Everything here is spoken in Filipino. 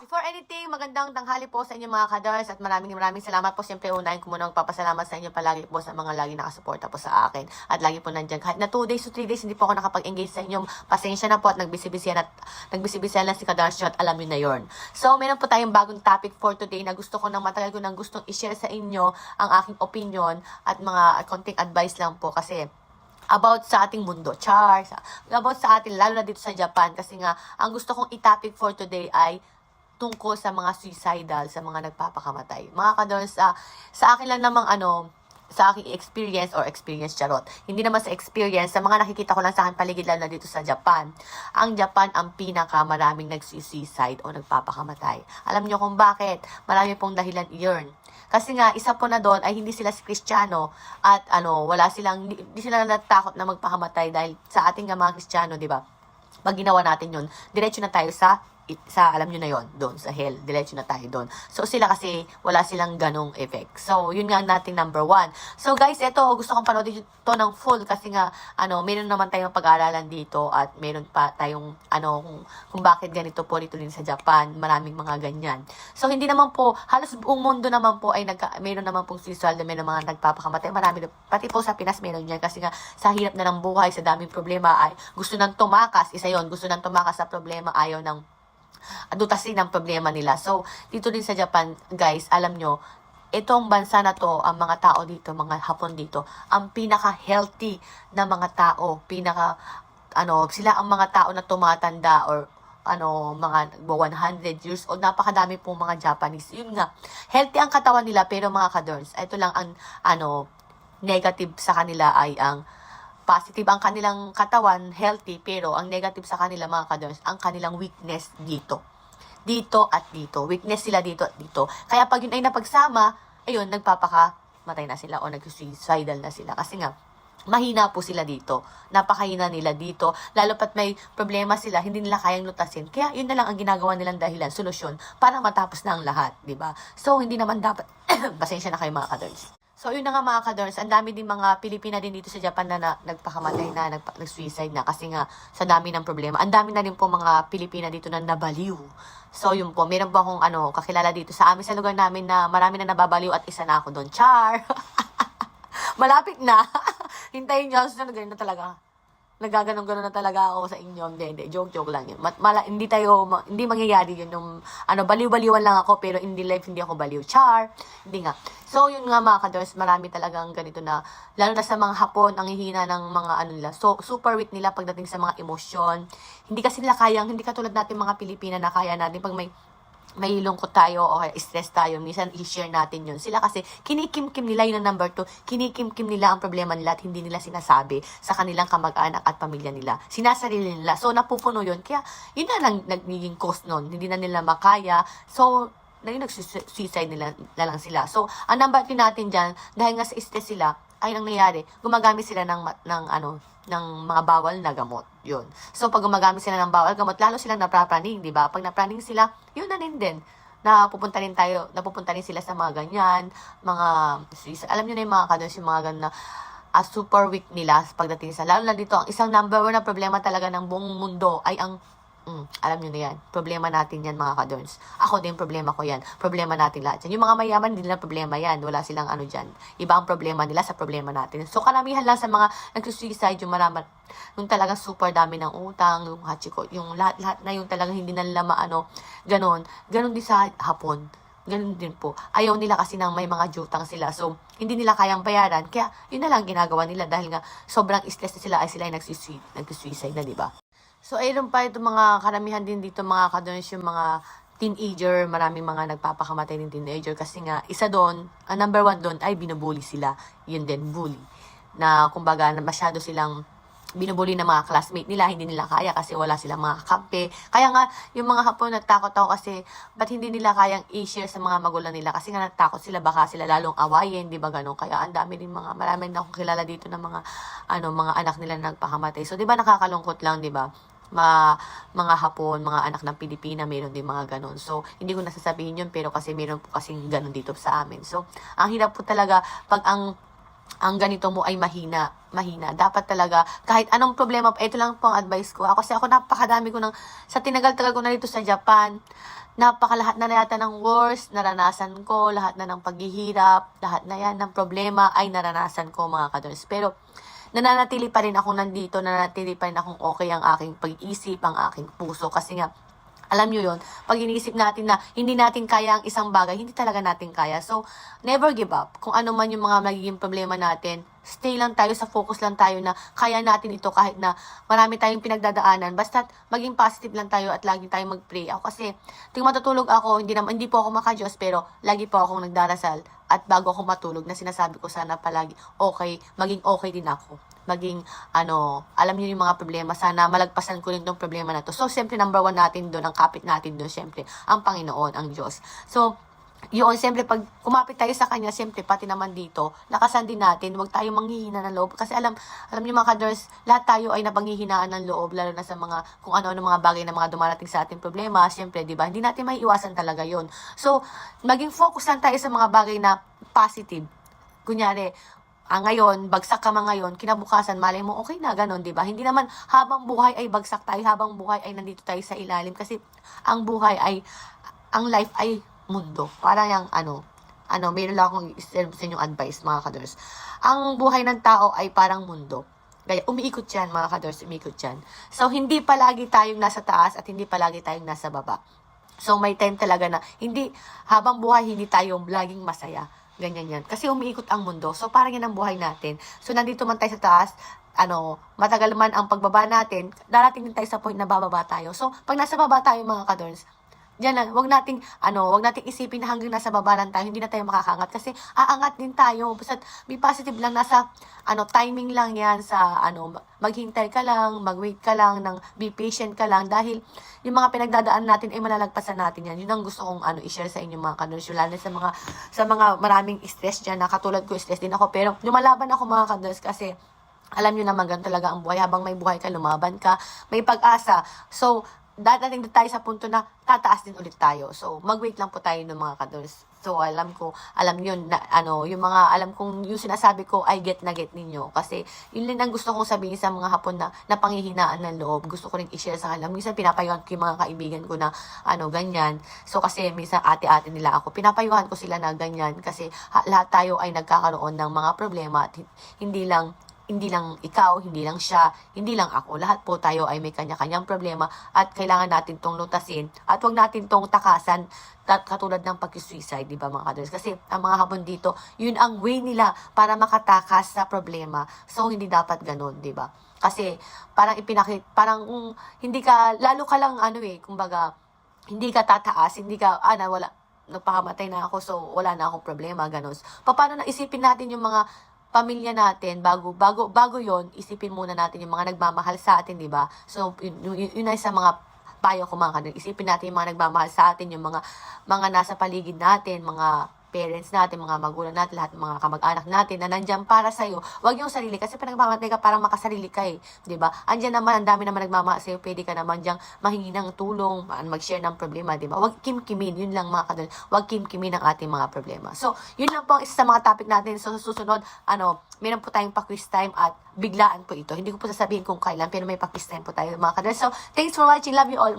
Before anything, magandang tanghali po sa inyo mga kadars at maraming salamat po. Siyempre, unahin ko muna magpapasalamat sa inyo palagi po sa mga lagi nakasuporta po sa akin at lagi po nandyan. Kahit na 2 days to 3 days, hindi po ako nakapag-engage sa inyo. Pasensya na po at nagbisibisihan na si kadars nyo at alam nyo na yon. So, meron po tayong bagong topic for today na gusto ko matagal ko nang gustong i-share sa inyo ang aking opinion at mga konting advice lang po kasi about sa ating mundo, about sa atin, lalo na dito sa Japan kasi nga, ang gusto kong i-topic for today ay tungkol sa mga suicidal, sa mga nagpapakamatay. Mga kadors, sa akin lang namang sa aking experience charot. Hindi naman sa experience, sa mga nakikita ko lang sa akin paligid lalo na dito sa Japan. Ang Japan ang pinakamaraming nagsuicide o nagpapakamatay. Alam niyo kung bakit? Marami pong dahilan iyon. Kasi nga, isa po na doon ay hindi sila Kristiyano at hindi sila natakot na magpakamatay dahil sa ating mga Kristiyano, di ba? Pag ginawa natin yun, diretso na tayo sa alam nyo na yon doon sa hell, diretso na tayo doon. So sila kasi wala silang ganong effect. So yun nga ang nating number 1. So guys, eto gusto kong panoodin ito ng full kasi nga meron naman tayong pag-aaralan dito at meron pa tayong kung bakit ganito po dito din sa Japan, maraming mga ganyan. So hindi naman po halos buong mundo naman po ay meron naman pong suicide, meron mga nagpapakamatay, marami pati po sa Pinas meron yan kasi nga sa hirap na ng buhay, sa daming problema ay gusto nang tumakas, isa yon, gusto nang tumakas sa problema, ayaw ng adutasin ang problema nila. So, dito din sa Japan, guys, alam nyo, itong bansa na to, ang mga tao dito, mga Hapon dito, ang pinaka-healthy na mga tao, sila ang mga tao na tumatanda or mga 100 years old, napakadami pong mga Japanese. Yun nga, healthy ang katawan nila, pero mga kadorns, ito lang ang, negative sa kanila ay ang positive ang kanilang katawan, healthy, pero ang negative sa kanila mga kadors, ang kanilang weakness dito. Dito at dito. Weakness sila dito at dito. Kaya pag yun ay napagsama, ayun, nagpapakamatay na sila o nag-suicidal na sila. Kasi nga, mahina po sila dito. Napakahina nila dito. Lalo pat may problema sila, hindi nila kayang lutasin. Kaya yun na lang ang ginagawa nilang dahilan, solusyon, para matapos na ang lahat, di ba? So, hindi naman dapat, pasensya na kayo mga kadors. So, yun na nga mga kadors, ang dami din mga Pilipina din dito sa Japan na nagpakamatay na, nag-suicide na kasi nga sa dami ng problema. Ang dami na din po mga Pilipina dito na nabaliw. So, yun po, meron po akong kakilala dito sa amin sa lugar namin na marami na nababaliw at isa na ako doon. Char! Malapit na. Hintayin nyo, susunod ganun na talaga. Nagaganon-ganon na talaga ako sa inyo. Hindi. Joke lang yun. Hindi mangyayari yun. Baliw-baliwan lang ako, pero in the life, hindi ako baliw. Char! Hindi nga. So, yun nga mga kadors, marami talagang ganito na, lalo na sa mga Hapon, ang hihina ng mga nila. So, super weak nila pagdating sa mga emosyon. Hindi kasi nila kayang, hindi katulad natin mga Pilipina na kaya natin pag may lungkot tayo o stress tayo, minsan i-share natin yun. Sila kasi, kinikim-kim nila yun ang number 2, kinikim-kim nila ang problema nila at hindi nila sinasabi sa kanilang kamag-anak at pamilya nila. Sinasarili nila. So, napupuno yun. Kaya, yun na lang nagiging cause nun. Hindi na nila makaya. So, nag-suicide nila na lang sila. So, ang number 3 natin dyan, dahil nga sa stress sila, ay nangyayari, gumagamit sila ng mga bawal na gamot. Yun. So, pag gumagamit sila ng bawal gamot, lalo silang naprapraning, di ba? Pag napraning sila, yun na din. Napupunta rin sila sa mga ganyan, alam nyo na yung mga kadons, yung mga ganyan na super weak nila pagdating sa, lalo na dito, ang isang number 1 na problema talaga ng buong mundo ay ang alam nyo na yan. Problema natin yan mga kadons. Ako din, problema ko yan. Problema natin lahat yan. Yung mga mayaman, hindi nila problema yan. Wala silang dyan. Iba ang problema nila sa problema natin. So, karamihan lang sa mga nagsusuicide, yung marami, yung talagang super dami ng utang, yung hachiko, yung lahat na yung talagang hindi na nila ganon. Ganon din sa Hapon. Ganun din po. Ayaw nila kasi nang may mga jutang sila. So, hindi nila kayang bayaran. Kaya, yun na lang ginagawa nila dahil nga sobrang stress na sila ay sila ay nagsusuicide na, di ba? So, ayun pa itong mga karamihan din dito mga kadons, yung mga teenager, maraming mga nagpapakamatay ng teenager kasi nga, isa doon, ang number 1 doon ay binubuli sila. Yun din, bully. Na, kumbaga, masyado silang binubuli ng mga classmate nila, hindi nila kaya kasi wala silang mga kakampi. Kaya nga, yung mga Hapon natakot ako kasi, ba't hindi nila kayang i-share sa mga magulang nila? Kasi nga natakot sila, baka sila lalong awayin, di ba ganun? Kaya ang dami din maraming na akong kilala dito ng mga anak nila na nagpakamatay. So, di ba nakakalungkot lang, di ba? Mga Hapon, mga anak ng Pilipina, meron din mga ganon. So, hindi ko nasasabihin yun, pero kasi meron po kasing ganon dito sa amin. So, ang hirap po talaga, pag ang ganito mo ay mahina. Dapat talaga, kahit anong problema, ito lang po ang advice ko. Kasi ako napakadami ko sa tinagal-tagal ko na dito sa Japan, napakalahat na yata ng worst, naranasan ko, lahat na ng paghihirap, lahat na yan ng problema ay naranasan ko mga kadors. Pero, nananatili pa rin ako nandito, nananatili pa rin akong okay ang aking pag-iisip, ang aking puso. Kasi nga, alam nyo yun, pag iniisip natin na hindi natin kaya ang isang bagay, hindi talaga natin kaya. So, never give up. Kung ano man yung mga magiging problema natin, stay lang tayo, sa focus lang tayo na kaya natin ito kahit na marami tayong pinagdadaanan. Basta maging positive lang tayo at lagi tayong mag-pray. Ako kasi, tuwing matutulog ako, hindi po ako maka-Diyos, pero lagi po akong nagdarasal. At bago ako matulog, na sinasabi ko sana palagi, okay, maging okay din ako. Maging, alam niyo yung mga problema, sana malagpasan ko rin tong problema na to. So, siyempre, number 1 natin doon, ang kapit natin doon, siyempre, ang Panginoon, ang Diyos. So, yun, siyempre, pag kumapit tayo sa Kanya, siyempre, pati naman dito, lakasan din natin, huwag tayo manghihina ng loob. Kasi alam niyo mga kadors, lahat tayo ay napanghihinaan ng loob, lalo na sa mga, kung ano-ano mga bagay na mga dumarating sa ating problema, siyempre, di ba, hindi natin maiiwasan talaga yun. So, maging focus lang tayo sa mga bagay na positive. Kunyari, ngayon, bagsak ka man ngayon, kinabukasan, malay mo, okay na, ganun, di ba? Hindi naman habang buhay ay bagsak tayo, habang buhay ay nandito tayo sa ilalim. Kasi ang buhay ay, ang life ay mundo. Para yung, mayroon lang akong i-serve sa inyong advice, mga kadors. Ang buhay ng tao ay parang mundo. Kaya umiikot yan, mga kadors, umiikot yan. So, hindi palagi tayong nasa taas at hindi palagi tayong nasa baba. So, may time talaga na, habang buhay, hindi tayo laging masaya. Ganyan yan. Kasi umiikot ang mundo. So, parang yan ang buhay natin. So, nandito man tayo sa taas, matagal man ang pagbaba natin, darating din tayo sa point na bababa tayo. So, pag nasa baba tayo, mga kadors, yan lang, wag nating isipin na hanggang nasa baba lang tayo, hindi na tayo makakaangat kasi aangat din tayo. Basta be positive lang, nasa timing lang yan sa maghintay ka lang, mag-wait ka lang, be patient ka lang dahil yung mga pinagdadaan natin ay malalagpasan natin yan. Yun ang gusto kong i-share sa inyo mga kadors, lalo sa mga maraming stress dyan, na katulad ko, stress din ako, pero lumalaban ako mga kadors kasi alam nyo naman ganun talaga ang buhay. Habang may buhay ka, lumaban ka, may pag-asa. So, dadating din tayo sa punto na tataas din ulit tayo. So, mag-wait lang po tayo ng mga kadors. So, alam nyo, yung mga, alam kong yung sinasabi ko ay get na get ninyo. Kasi, yun din ang gusto kong sabihin sa mga hapon na panghihinaan ng loob. Gusto ko rin i-share sa kanila. Minsan, pinapayuhan ko yung mga kaibigan ko na, ganyan. So, kasi, minsan, ate-ate nila ako. Pinapayuhan ko sila na ganyan. Kasi, lahat tayo ay nagkakaroon ng mga problema. At hindi lang ikaw, hindi lang siya, hindi lang ako. Lahat po tayo ay may kanya-kanyang problema at kailangan natin tong lutasin at wag natin tong takasan katulad ng pag-suicide, di ba mga kadors? Kasi ang mga hapon dito, yun ang way nila para makatakas sa problema. So, hindi dapat ganun, di ba? Kasi parang hindi ka, lalo ka lang kumbaga, hindi ka tataas, hindi ka, wala, nagpakamatay na ako, so wala na akong problema, ganun. Paano na isipin natin yung mga pamilya natin, bago yon, isipin muna natin yung mga nagmamahal sa atin, di ba? So, yun ay sa mga payo ko mga kanil. Isipin natin yung mga nagmamahal sa atin, yung mga nasa paligid natin, mga parents natin, mga magulang natin, lahat ng mga kamag-anak natin na nandyan para sa'yo. Huwag yung sarili kasi pinagmamatay ka parang makasarili ka di ba? Andyan naman, ang dami naman nagmamahal sa'yo, pwede ka naman diyang mahingi ng tulong, mag-share ng problema, di ba? Huwag kimkimin, yun lang mga kadal. Huwag kimkimin ang ating mga problema. So, yun lang po ang isa sa mga topic natin. So, sa susunod, meron po tayong pa-quiz time at biglaan po ito. Hindi ko po sasabihin kung kailan, pero may pa-quiz time po tayo mga kadal. So, thanks for watching. Love you all.